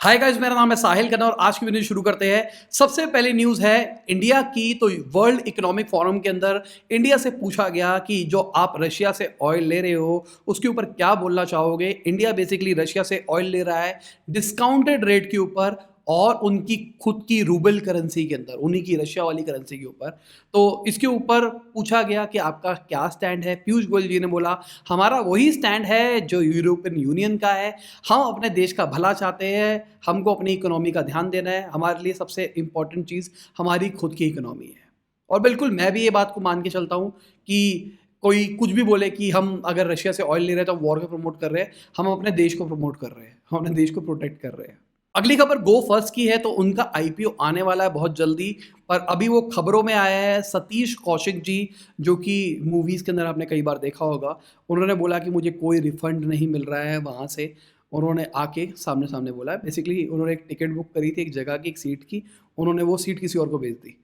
Hi guys, मेरा नाम है साहिल खन्ना और आज की वीडियो शुरू करते हैं। सबसे पहले न्यूज़ है इंडिया की। तो वर्ल्ड इकोनॉमिक फोरम के अंदर इंडिया से पूछा गया कि जो आप रशिया से ऑयल ले रहे हो उसके ऊपर क्या बोलना चाहोगे। इंडिया बेसिकली रशिया से ऑयल ले रहा है डिस्काउंटेड रेट के ऊपर और उनकी खुद की रूबल करेंसी के अंदर, उन्हीं की रशिया वाली करेंसी के ऊपर। तो इसके ऊपर पूछा गया कि आपका क्या स्टैंड है। पीयूष गोयल जी ने बोला हमारा वही स्टैंड है जो यूरोपियन यूनियन का है। हम अपने देश का भला चाहते हैं, हमको अपनी इकोनॉमी का ध्यान देना है। हमारे लिए सबसे इम्पोर्टेंट चीज़ हमारी खुद की इकोनॉमी है। और बिल्कुल मैं भी ये बात को मान के चलता हूँ कि कोई कुछ भी बोले कि हम अगर रशिया से ऑयल ले रहे हैं तो वॉर को प्रमोट कर रहे हैं, हम अपने देश को प्रमोट कर रहे हैं, हम अपने देश को प्रोटेक्ट कर रहे हैं। अगली खबर गो फर्स्ट की है। तो उनका आईपीओ आने वाला है बहुत जल्दी, पर अभी वो खबरों में आया है। सतीश कौशिक जी, जो कि मूवीज़ के अंदर आपने कई बार देखा होगा, उन्होंने बोला कि मुझे कोई रिफंड नहीं मिल रहा है वहाँ से। उन्होंने आके सामने-सामने बोला है। बेसिकली उन्होंने एक टिकट बुक करी थी एक जगह की, एक सीट की, उन्होंने वो सीट किसी और को बेच दी।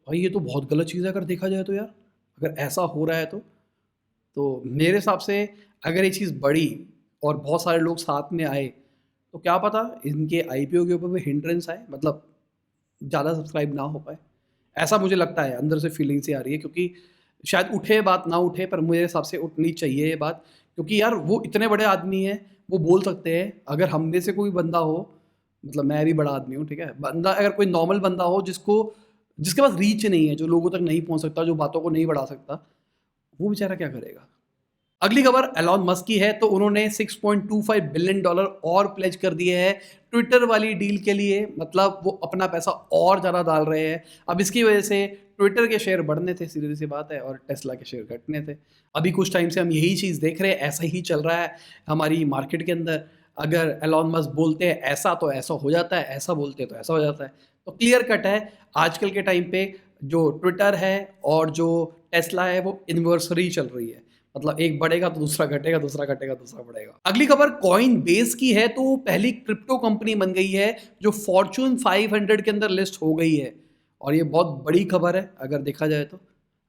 भाई ये तो बहुत गलत चीज़ है अगर देखा जाए तो यार, अगर ऐसा हो रहा है तो। तो मेरे हिसाब से अगर ये चीज़ बढ़ी और बहुत सारे लोग साथ में आए, तो क्या पता इनके आईपीओ के ऊपर भी हिंड्रेंस आए, मतलब ज़्यादा सब्सक्राइब ना हो पाए। ऐसा मुझे लगता है, अंदर से फीलिंग सी आ रही है, क्योंकि शायद उठे बात ना उठे, पर मेरे हिसाब से उठनी चाहिए ये बात। क्योंकि यार वो इतने बड़े आदमी हैं, वो बोल सकते हैं। अगर हम में से कोई बंदा हो, मतलब मैं भी बड़ा आदमी हूँ, ठीक है? बंदा अगर कोई नॉर्मल बंदा हो जिसके पास रीच नहीं है, जो लोगों तक नहीं पहुँच सकता, जो बातों को नहीं बढ़ा सकता, वो बेचारा क्या करेगा? अगली खबर एलॉन मस्क की है। तो उन्होंने $6.25 बिलियन और प्लेज कर दिए हैं ट्विटर वाली डील के लिए। मतलब वो अपना पैसा और ज़्यादा डाल रहे हैं। अब इसकी वजह से ट्विटर के शेयर बढ़ने थे, सीधी सी बात है, और टेस्ला के शेयर घटने थे। अभी कुछ टाइम से हम यही चीज़ देख रहे हैं, ऐसा ही चल रहा है हमारी मार्केट के अंदर। अगर एलॉन मस्क बोलते हैं ऐसा तो ऐसा हो जाता है, ऐसा बोलते हैं तो ऐसा हो जाता है। तो क्लियर कट है, आजकल के टाइम पे जो ट्विटर है और जो टेस्ला है वो इन्वर्सरी चल रही है। मतलब एक बढ़ेगा तो दूसरा घटेगा, दूसरा घटेगा दूसरा बढ़ेगा। अगली खबर कॉइन बेस की है। तो पहली क्रिप्टो कंपनी बन गई है जो फॉर्च्यून 500 के अंदर लिस्ट हो गई है, और ये बहुत बड़ी खबर है अगर देखा जाए तो।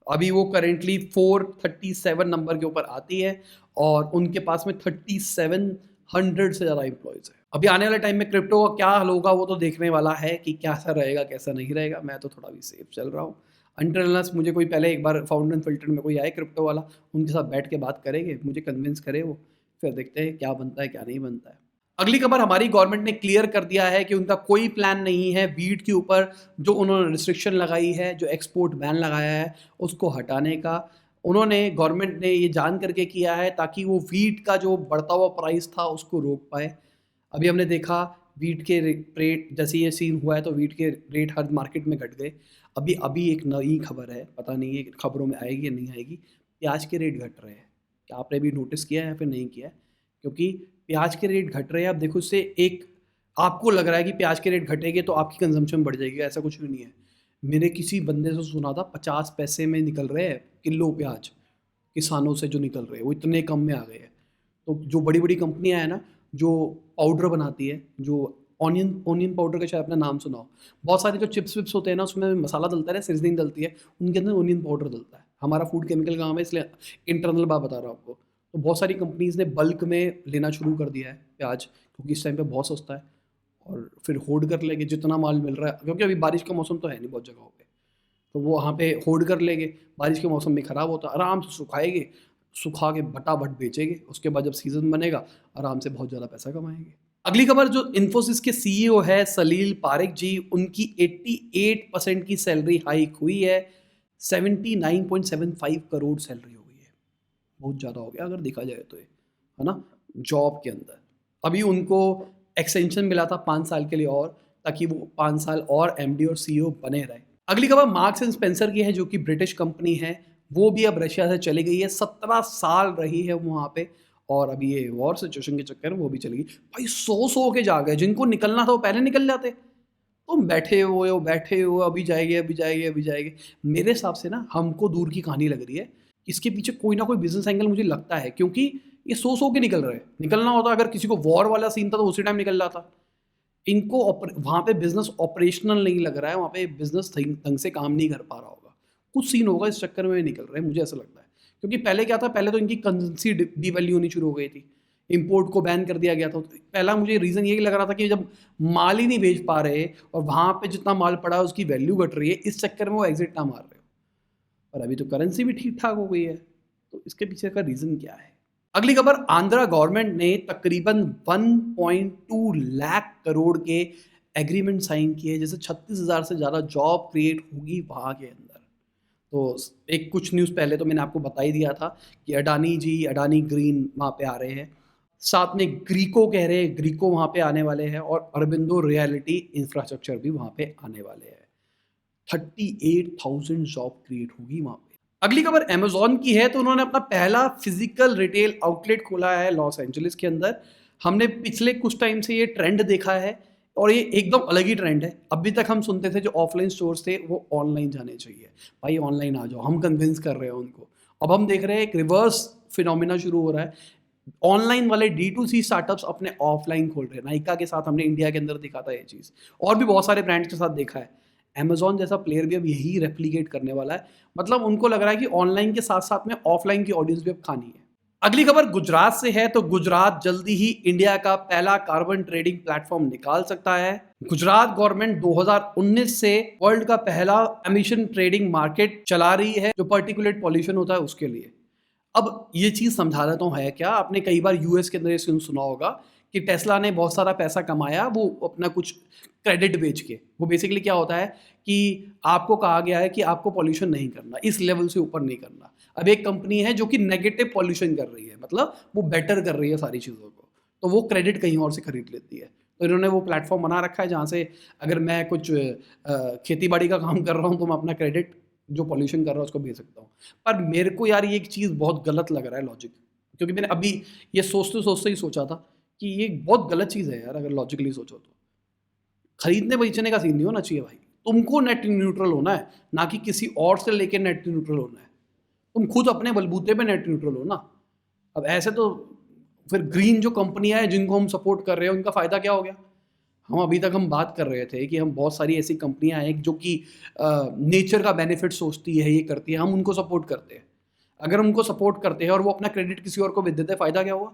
अभी वो करेंटली 437 नंबर के ऊपर आती है और उनके पास में 3700 से ज़्यादा एम्प्लॉयज़ है। अभी आने वाले टाइम में क्रिप्टो का क्या हाल होगा वो तो देखने वाला है कि कैसा रहेगा कैसा नहीं रहेगा। मैं तो थोड़ा भी सेफ चल रहा हूँ। अनटिल अनलेस मुझे कोई पहले एक बार फाउंड एंड फिल्टर में कोई आए क्रिप्टो वाला, उनके साथ बैठ के बात करेंगे, मुझे कन्विंस करे वो, फिर देखते हैं क्या बनता है क्या नहीं बनता है। अगली खबर हमारी गवर्नमेंट ने क्लियर कर दिया है कि उनका कोई प्लान नहीं है वीट के ऊपर जो उन्होंने रिस्ट्रिक्शन लगाई है, जो एक्सपोर्ट बैन लगाया है, उसको हटाने का। उन्होंने गवर्नमेंट ने ये जान करके किया है ताकि वो वीट का जो बढ़ता हुआ प्राइस था उसको रोक पाए। अभी हमने देखा वीट के रेट, जैसे ये सीन हुआ है तो वीट के रेट हर मार्केट में घट गए। अभी अभी एक नई खबर है, पता नहीं है खबरों में आएगी या नहीं आएगी, प्याज के रेट घट रहे हैं। क्या आपने भी नोटिस किया है या फिर नहीं किया है? क्योंकि प्याज के रेट घट रहे हैं। अब देखो, इससे एक आपको लग रहा है कि प्याज के रेट घटेंगे तो आपकी कंजम्पशन बढ़ जाएगी, ऐसा कुछ भी नहीं है। मैंने किसी बंदे से सुना था 50 पैसे में निकल रहे हैं किलो प्याज, किसानों से जो निकल रहे हैं वो इतने कम में आ गए हैं। तो जो बड़ी बड़ी कंपनियां हैं ना, जो पाउडर बनाती है, जो ऑनियन ऑनियन पाउडर का शायद आपने नाम सुना हो, बहुत सारे जो चिप्स विप्स होते हैं ना उसमें मसाला डलता है, सीजनिंग डलती है, उनके अंदर ऑनियन पाउडर डलता है। हमारा फूड केमिकल काम है, इसलिए इंटरनल बात बता रहा हूँ आपको। तो बहुत सारी कंपनीज़ ने बल्क में लेना शुरू कर दिया है प्याज, क्योंकि इस टाइम पे बहुत सस्ता है। और फिर होल्ड कर लेंगे जितना माल मिल रहा है, क्योंकि अभी बारिश का मौसम तो है नहीं बहुत जगहों पे। तो वो वहाँ पे होल्ड कर लेंगे, बारिश के मौसम में ख़राब होता है, आराम से सुखाएँगे, सुखा के बटाबट बेचेंगे, उसके बाद जब सीज़न बनेगा आराम से बहुत ज़्यादा पैसा कमाएँगे। अगली खबर, जो इन्फोसिस के सीईओ है सलील पारेख जी, उनकी 88% की सैलरी हाइक हुई है। 79.75 करोड़ सैलरी हो गई है। बहुत ज़्यादा हो गया अगर देखा जाए तो ये, है ना? जॉब के अंदर। अभी उनको एक्सटेंशन मिला था 5 साल के लिए और, ताकि वो 5 साल और एमडी और सीईओ बने रहें। अगली खबर मार्क्स एंड स्पेंसर की है, जो कि ब्रिटिश कंपनी है। वो भी अब रशिया से चली गई है, 17 साल रही है वो वहाँ पे, और अभी ये वॉर सिचुएशन के चक्कर में वो भी चली गई। भाई 100-100 के जा गए, जिनको निकलना था वो पहले निकल जाते। तुम बैठे हो, अभी जाएँगे, अभी जाएँगे, अभी जाएँगे। मेरे हिसाब से ना हमको दूर की कहानी लग रही है। इसके पीछे कोई ना कोई बिज़नेस एंगल मुझे लगता है, क्योंकि ये सो-सो के निकल रहे हैं। निकलना होता, अगर किसी को वॉर वाला सीन था तो उसी टाइम निकल जाता। इनको वहाँ पे बिज़नेस ऑपरेशनल नहीं लग रहा है, वहाँ पे बिज़नेस ढंग से काम नहीं कर पा रहा होगा। कुछ सीन होगा, इस चक्कर में निकल रहे हैं, मुझे ऐसा लगता है। क्योंकि पहले क्या था, पहले तो इनकी करेंसी डिवैल्यू होनी शुरू हो गई थी। इंपोर्ट को बैन कर दिया गया था। तो पहला मुझे रीज़न यही लग रहा था कि जब माल ही नहीं भेज पा रहे और वहाँ पे जितना माल पड़ा है उसकी वैल्यू घट रही है, इस चक्कर में वो एग्जिट ना मार रहे हो। और अभी तो करेंसी भी ठीक ठाक हो गई है, तो इसके पीछे का रीज़न क्या है? अगली खबर, आंध्रा गवर्नमेंट ने तकरीबन 1.2 लाख करोड़ के एग्रीमेंट साइन किए, जैसे 36,000 से ज़्यादा जॉब क्रिएट होगी वहाँ के अंदर। तो एक कुछ न्यूज़ पहले तो मैंने आपको बता ही दिया था कि अडानी जी, अडानी ग्रीन वहाँ पे आ रहे हैं। साथ में ग्रीको कह रहे हैं, ग्रीको वहाँ पे आने वाले हैं और अरबिंदो रियलिटी इंफ्रास्ट्रक्चर भी वहाँ पे आने वाले हैं। 38,000 जॉब क्रिएट होगी वहाँ पे। अगली खबर अमेज़न की है, तो उन्होंने अपना पहला फिजिकल रिटेल आउटलेट खोला है लॉस एंजलिस के अंदर। हमने पिछले कुछ टाइम से ये ट्रेंड देखा है और ये एकदम अलग ही ट्रेंड है। अभी तक हम सुनते थे जो ऑफलाइन स्टोर्स थे वो ऑनलाइन जाने चाहिए। भाई ऑनलाइन आ जाओ, हम कन्विंस कर रहे हैं उनको। अब हम देख रहे हैं एक रिवर्स फिनोमिना शुरू हो रहा है। ऑनलाइन वाले D2C स्टार्टअप्स अपने ऑफलाइन खोल रहे हैं। नाइका के साथ हमने इंडिया के अंदर देखा था ये चीज़, और भी बहुत सारे ब्रांड्स के साथ देखा है। अमेज़न जैसा प्लेयर भी अब यही रेप्लिकेट करने वाला है। मतलब उनको लग रहा है कि ऑनलाइन के साथ-साथ में ऑफलाइन की ऑडियंस भी अब खानी है। अगली खबर गुजरात से है, तो गुजरात जल्दी ही इंडिया का पहला कार्बन ट्रेडिंग प्लेटफॉर्म निकाल सकता है। गुजरात गवर्नमेंट 2019 से वर्ल्ड का पहला एमिशन ट्रेडिंग मार्केट चला रही है, जो पार्टिकुलेट पॉल्यूशन होता है उसके लिए। अब ये चीज़ समझा देता हूँ है क्या, आपने कई बार यूएस के अंदर ये सुना होगा कि टेस्ला ने बहुत सारा पैसा कमाया वो अपना कुछ क्रेडिट बेच के। वो बेसिकली क्या होता है कि आपको कहा गया है कि आपको पॉल्यूशन नहीं करना, इस लेवल से ऊपर नहीं करना। अब एक कंपनी है जो कि नेगेटिव पॉल्यूशन कर रही है, मतलब वो बेटर कर रही है सारी चीज़ों को, तो वो क्रेडिट कहीं और से खरीद लेती है। तो इन्होंने वो प्लेटफॉर्म बना रखा है जहाँ से अगर मैं कुछ खेती बाड़ी का काम कर रहा हूँ तो मैं अपना क्रेडिट जो पॉल्यूशन कर रहा है उसको भेज सकता हूँ। पर मेरे को यार ये एक चीज़ बहुत गलत लग रहा है लॉजिक, क्योंकि मैंने अभी ये सोचते ही सोचा था कि ये बहुत गलत चीज़ है यार। अगर लॉजिकली सोचो तो खरीदने बेचने का सीन नहीं होना चाहिए भाई। तुमको नेट न्यूट्रल होना है, ना कि किसी और से लेके नेट न्यूट्रल होना है। तुम खुद अपने बलबूते पे नेट न्यूट्रल हो ना। अब ऐसे तो फिर ग्रीन जो कंपनियां हैं जिनको हम सपोर्ट कर रहे हैं उनका फ़ायदा क्या हो गया? हम अभी तक हम बात कर रहे थे कि हम बहुत सारी ऐसी कंपनियां हैं जो कि नेचर का बेनिफिट सोचती है, ये करती है, हम उनको सपोर्ट करते हैं। अगर उनको सपोर्ट करते हैं और वो अपना क्रेडिट किसी और को बेच देते हैं, फ़ायदा क्या हुआ?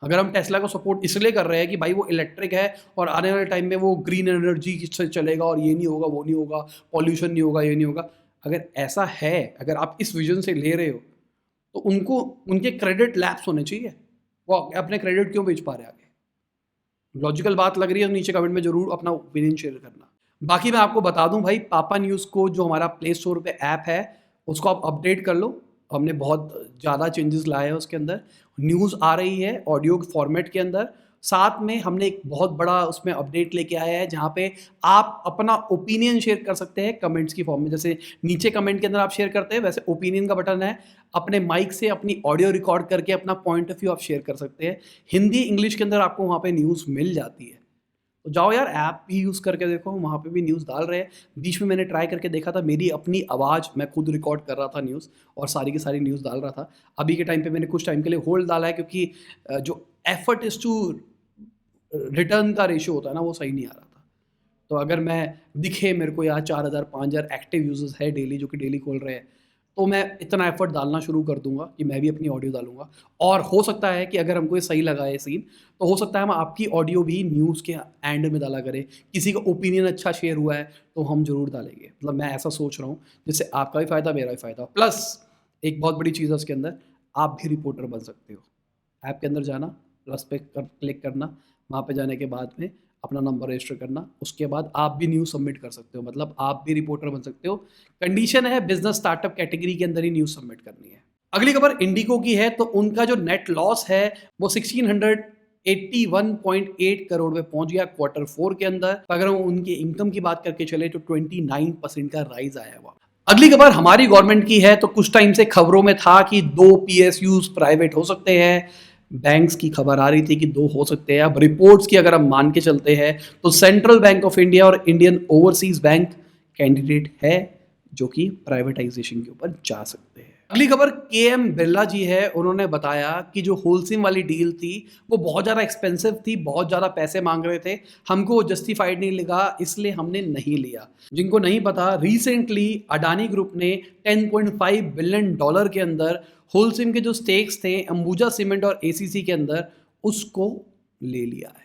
अगर हम टेस्ला को सपोर्ट इसलिए कर रहे हैं कि भाई वो इलेक्ट्रिक है और आने वाले टाइम में वो ग्रीन एनर्जी से चलेगा और ये नहीं होगा, वो नहीं होगा, पॉल्यूशन नहीं होगा, ये नहीं होगा। अगर ऐसा है, अगर आप इस विजन से ले रहे हो, तो उनको उनके क्रेडिट लैप्स होने चाहिए। वो अपने क्रेडिट क्यों बेच पा रहे हैं आगे? लॉजिकल बात लग रही है तो नीचे कमेंट में ज़रूर अपना ओपिनियन शेयर करना। बाकी मैं आपको बता दूं भाई, पापा न्यूज़ को जो हमारा प्ले स्टोर पे ऐप है उसको आप अपडेट कर लो। हमने बहुत ज़्यादा चेंजेस लाए हैं उसके अंदर। न्यूज़ आ रही है ऑडियो फॉर्मेट के अंदर। साथ में हमने एक बहुत बड़ा उसमें अपडेट लेके आया है जहाँ पे आप अपना ओपिनियन शेयर कर सकते हैं कमेंट्स की फॉर्म में। जैसे नीचे कमेंट के अंदर आप शेयर करते हैं, वैसे ओपिनियन का बटन है। अपने माइक से अपनी ऑडियो रिकॉर्ड करके अपना पॉइंट ऑफ व्यू आप शेयर कर सकते हैं। हिंदी इंग्लिश के अंदर आपको वहाँ पे न्यूज़ मिल जाती है। तो जाओ यार ऐप भी यूज़ करके देखो, वहाँ पे भी न्यूज़ डाल रहे हैं। बीच में मैंने ट्राई करके देखा था, मेरी अपनी आवाज़ मैं खुद रिकॉर्ड कर रहा था न्यूज़ और सारी की सारी न्यूज़ डाल रहा था। अभी के टाइम पे मैंने कुछ टाइम के लिए होल्ड डाला है क्योंकि जो एफर्ट इज़ टू रिटर्न का रेशियो होता है ना, वो सही नहीं आ रहा था। तो अगर मैं दिखे मेरे को यार 4,000 5,000 एक्टिव यूजर्स है डेली जो कि डेली खोल रहे हैं, तो मैं इतना एफर्ट डालना शुरू कर दूंगा कि मैं भी अपनी ऑडियो डालूंगा। और हो सकता है कि अगर हमको ये सही लगा है सीन, तो हो सकता है हम आपकी ऑडियो भी न्यूज़ के एंड में डाला करें। किसी का ओपिनियन अच्छा शेयर हुआ है तो हम जरूर डालेंगे। मतलब मैं ऐसा सोच रहा हूँ जिससे आपका भी फ़ायदा, मेरा भी फ़ायदा। प्लस एक बहुत बड़ी चीज़ है उसके अंदर, आप भी रिपोर्टर बन सकते हो। ऐप के अंदर जाना, प्लस पे क्लिक करना, वहाँ पे जाने के बाद में अपना नंबर रजिस्टर करना, उसके बाद आप भी न्यूज़ सबमिट कर सकते हो। मतलब आप भी रिपोर्टर बन सकते हो। कंडीशन है बिजनेस स्टार्टअप कैटेगरी के अंदर ही न्यूज़ सबमिट करनी है। अगली खबर इंडिगो की है, तो उनका जो नेट लॉस है वो 1681.8 करोड़ में पहुंच गया Q4 के अंदर। अगर हम उनकी इनकम की बात करके चले तो 29% का राइज आया हुआ। अगली खबर हमारी गवर्नमेंट की है, तो कुछ टाइम से खबरों में था कि 2 PSUs प्राइवेट हो सकते हैं। बैंक्स की खबर आ रही थी कि 2 हो सकते हैं। अब रिपोर्ट्स की अगर हम मान के चलते हैं तो सेंट्रल बैंक ऑफ इंडिया और इंडियन ओवरसीज बैंक कैंडिडेट है जो कि प्राइवेटाइजेशन के ऊपर जा सकते हैं। अगली खबर केएम बिरला जी है। उन्होंने बताया कि जो होलसेल वाली डील थी वो बहुत ज़्यादा एक्सपेंसिव थी, बहुत ज़्यादा पैसे मांग रहे थे, हमको जस्टिफाइड नहीं लगा, इसलिए हमने नहीं लिया। जिनको नहीं पता, रिसेंटली अडानी ग्रुप ने 10.5 बिलियन डॉलर के अंदर होलसेल के जो स्टेक्स थे अंबुजा सीमेंट और एसीसी के अंदर, उसको ले लिया है।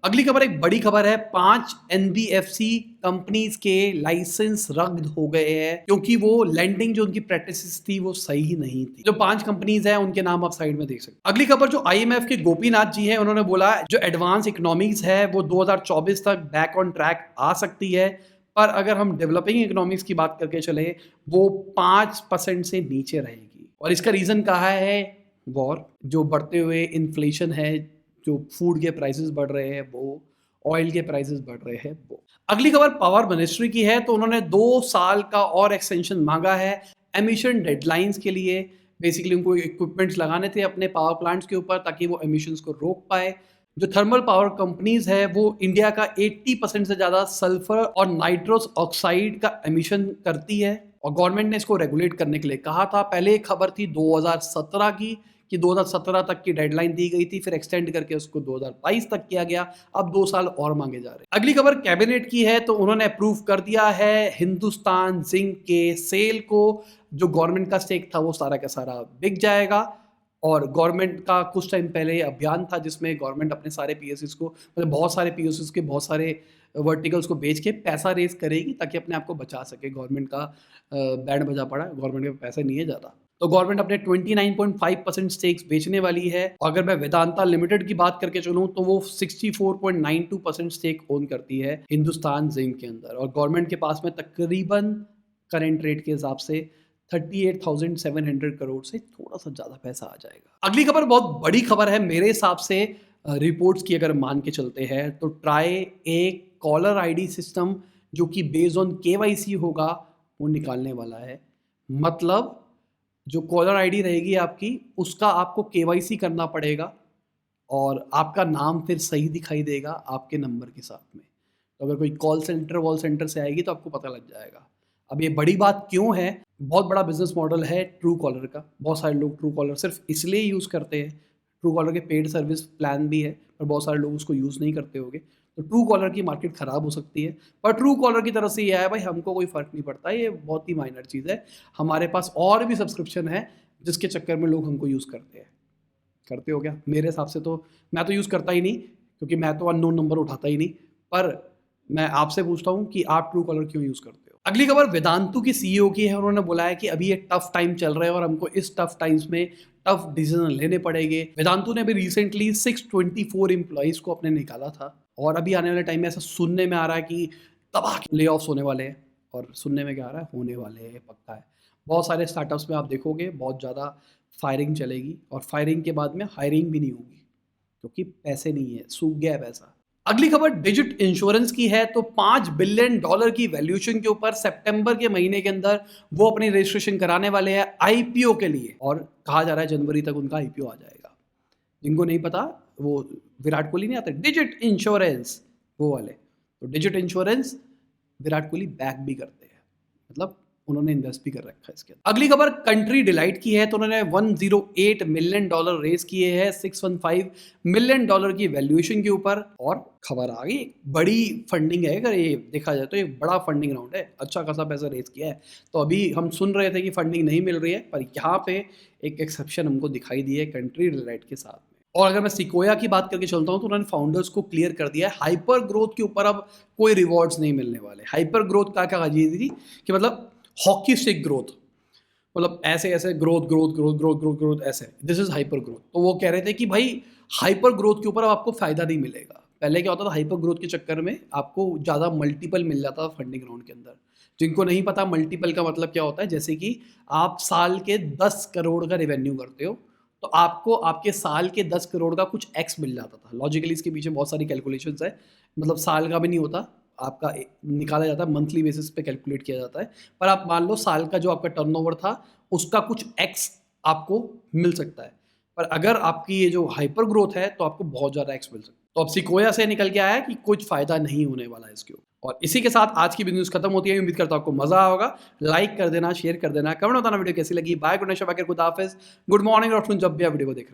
अगली खबर एक बड़ी खबर है। 5 एनबीएफसी कंपनीज के लाइसेंस रद्द हो गए हैं क्योंकि वो लेंडिंग जो उनकी प्रैक्टिसेस थी वो सही नहीं थी। जो 5 कंपनीज हैं उनके नाम आप साइड में देख सकते हैं। अगली खबर जो आईएमएफ के गोपीनाथ जी हैं, उन्होंने बोला जो एडवांस इकोनॉमीज है वो 2024 तक बैक ऑन ट्रैक आ सकती है, पर अगर हम डेवलपिंग इकोनॉमिक्स की बात करके चले वो 5% से नीचे रहेगी। और इसका रीजन कहा है वॉर, जो बढ़ते हुए इन्फ्लेशन है, जो फूड के प्राइसेस बढ़ रहे हैं वो, ऑयल के प्राइसेस बढ़ रहे हैं वो। अगली खबर पावर मिनिस्ट्री की है। तो उन्होंने 2 साल का और एक्सटेंशन मांगा है एमिशन डेडलाइंस के लिए। बेसिकली उनको इक्विपमेंट्स लगाने थे अपने पावर प्लांट्स के ऊपर ताकि वो एमिशंस को रोक पाए। जो थर्मल पावर कंपनीज है वो इंडिया का 80% से ज़्यादा सल्फर और नाइट्रस ऑक्साइड का एमिशन करती है और गवर्नमेंट ने इसको रेगुलेट करने के लिए कहा था। पहले एक खबर थी 2017 की कि 2017 तक की डेडलाइन दी गई थी, फिर एक्सटेंड करके उसको 2022 तक किया गया, अब 2 साल और मांगे जा रहे हैं। अगली खबर कैबिनेट की है। तो उन्होंने अप्रूव कर दिया है हिंदुस्तान जिंक के सेल को। जो गवर्नमेंट का स्टेक था वो सारा का सारा बिक जाएगा और गवर्नमेंट का कुछ टाइम पहले अभियान था जिसमें गवर्नमेंट अपने सारे पीएससीज को, मतलब बहुत सारे पीएससीज के बहुत सारे वर्टिकल्स को बेच के पैसा रेज करेगी ताकि अपने आप को बचा सके। गवर्नमेंट का बैंड बजा पड़ा, गवर्नमेंट के पैसे नहीं है ज़्यादा, तो गवर्नमेंट अपने 29.5% स्टेक्स बेचने वाली है। और अगर मैं वेदांता लिमिटेड की बात करके चलूँ तो वो 64.92% स्टेक ओन करती है हिंदुस्तान जिंक के अंदर और गवर्नमेंट के पास में तकरीबन करंट रेट के हिसाब से 38,700 करोड़ से थोड़ा सा ज़्यादा पैसा आ जाएगा। अगली खबर बहुत बड़ी खबर है मेरे हिसाब से। रिपोर्ट्स की अगर मान के चलते हैं तो ट्राई एक कॉलर आईडी सिस्टम जो कि बेस्ड ऑन केवाईसी होगा वो निकालने वाला है। मतलब जो कॉलर आईडी रहेगी आपकी, उसका आपको केवाईसी करना पड़ेगा और आपका नाम फिर सही दिखाई देगा आपके नंबर के साथ में। तो अगर कोई कॉल सेंटर से आएगी तो आपको पता लग जाएगा। अब ये बड़ी बात क्यों है? बहुत बड़ा बिजनेस मॉडल है ट्रू कॉलर का। बहुत सारे लोग ट्रू कॉलर सिर्फ इसलिए यूज़ करते हैं। ट्रू कॉलर के पेड सर्विस प्लान भी है पर बहुत सारे लोग उसको यूज़ नहीं करते होंगे। तो ट्रू कॉलर की मार्केट ख़राब हो सकती है, पर ट्रू कॉलर की तरफ से ये है भाई हमको कोई फ़र्क नहीं पड़ता, ये बहुत ही माइनर चीज़ है। हमारे पास और भी सब्सक्रिप्शन है जिसके चक्कर में लोग हमको यूज़ करते हैं। करते हो क्या? मेरे हिसाब से तो मैं तो यूज़ करता ही नहीं क्योंकि मैं तो अननोन नंबर उठाता ही नहीं, पर मैं आपसे पूछता हूँ कि आप ट्रू कॉलर क्यों यूज़ करते हो? अगली खबर वेदांतु की सीईओ की है। उन्होंने बोला है कि अभी ये टफ टाइम चल रहे हैं और हमको इस टफ टाइम्स में टफ डिसीजन लेने पड़ेंगे। वेदांतु ने अभी रिसेंटली 624 एम्प्लॉइज को अपने निकाला था और अभी आने वाले टाइम में ऐसा सुनने में आ रहा है कि तबाह ले ऑफ्स होने वाले हैं। और सुनने में क्या आ रहा है, होने वाले हैं, पक्का है। बहुत सारे स्टार्टअप्स में आप देखोगे बहुत ज़्यादा फायरिंग चलेगी और फायरिंग के बाद में हायरिंग भी नहीं होगी क्योंकि पैसे नहीं है, सूख गया है पैसा। अगली खबर डिजिट इंश्योरेंस की है। तो $5 बिलियन की वैल्यूएशन के ऊपर सितंबर के महीने के अंदर वो अपनी रजिस्ट्रेशन कराने वाले हैं आईपीओ के लिए और कहा जा रहा है जनवरी तक उनका आईपीओ आ जाएगा। जिनको नहीं पता, वो विराट कोहली नहीं आते डिजिट इंश्योरेंस वो वाले, तो digit insurance Virat Kohli back भी करते हैं, मतलब उन्होंने इन्वेस्ट भी कर रखा है इसके अंदर। अगली खबर कंट्री डिलाइट की है। तो उन्होंने $108 मिलियन रेज किए हैं 615 मिलियन की वैल्यूएशन के ऊपर और खबर आ गई बड़ी फंडिंग है। अगर ये देखा जाए तो एक बड़ा फंडिंग राउंड है, अच्छा खासा पैसा रेज किया है। तो अभी हम सुन रहे थे कि फंडिंग नहीं मिल रही है, पर यहाँ पे एक एक्सेप्शन हमको दिखाई दी है कंट्री डिलाइट के साथ में। और अगर मैं सिकोया की बात करके चलता हूँ तो उन्होंने फाउंडर्स को क्लियर कर दिया है हाइपर ग्रोथ के ऊपर अब कोई रिवॉर्ड्स नहीं मिलने वाले। हाइपर ग्रोथ क्या क्या थी कि मतलब हॉकी स्टिक ग्रोथ, मतलब ऐसे ऐसे growth growth growth growth growth growth ऐसे, दिस इज हाइपर ग्रोथ। तो वो कह रहे थे कि भाई हाइपर ग्रोथ के ऊपर अब आपको फायदा नहीं मिलेगा। पहले क्या होता था, हाइपर ग्रोथ के चक्कर में आपको ज़्यादा मल्टीपल मिल जाता था फंडिंग राउंड के अंदर। जिनको नहीं पता मल्टीपल का मतलब क्या होता है, जैसे कि आप साल के 10 करोड़ का रेवेन्यू करते हो तो आपको आपके साल के 10 करोड़ का कुछ एक्स मिल जाता था। लॉजिकली इसके पीछे बहुत सारी कैलकुलेशंस है, मतलब साल का भी नहीं होता, आपका निकाला जाता है मंथली बेसिस पे कैलकुलेट किया जाता है। पर आप मान लो साल का जो आपका टर्नओवर था उसका कुछ एक्स आपको मिल सकता है, पर अगर आपकी ये जो हाइपर ग्रोथ है तो आपको बहुत ज़्यादा एक्स मिल सकता है। तो अब सिकोया से निकल के आया कि कुछ फायदा नहीं होने वाला है इसके ऊपर। और इसी के साथ आज की भी न्यूज़ खत्म होती है। उम्मीद करता हूं आपको मजा आया होगा। लाइक कर देना, शेयर कर देना, कमेंट बताना वीडियो कैसी लगी। बाय, गुड नाइट, शब, खुदा हाफिज, गुड मॉर्निंग और आफ्टरनून जब भी आप वीडियो को देख रहे हैं।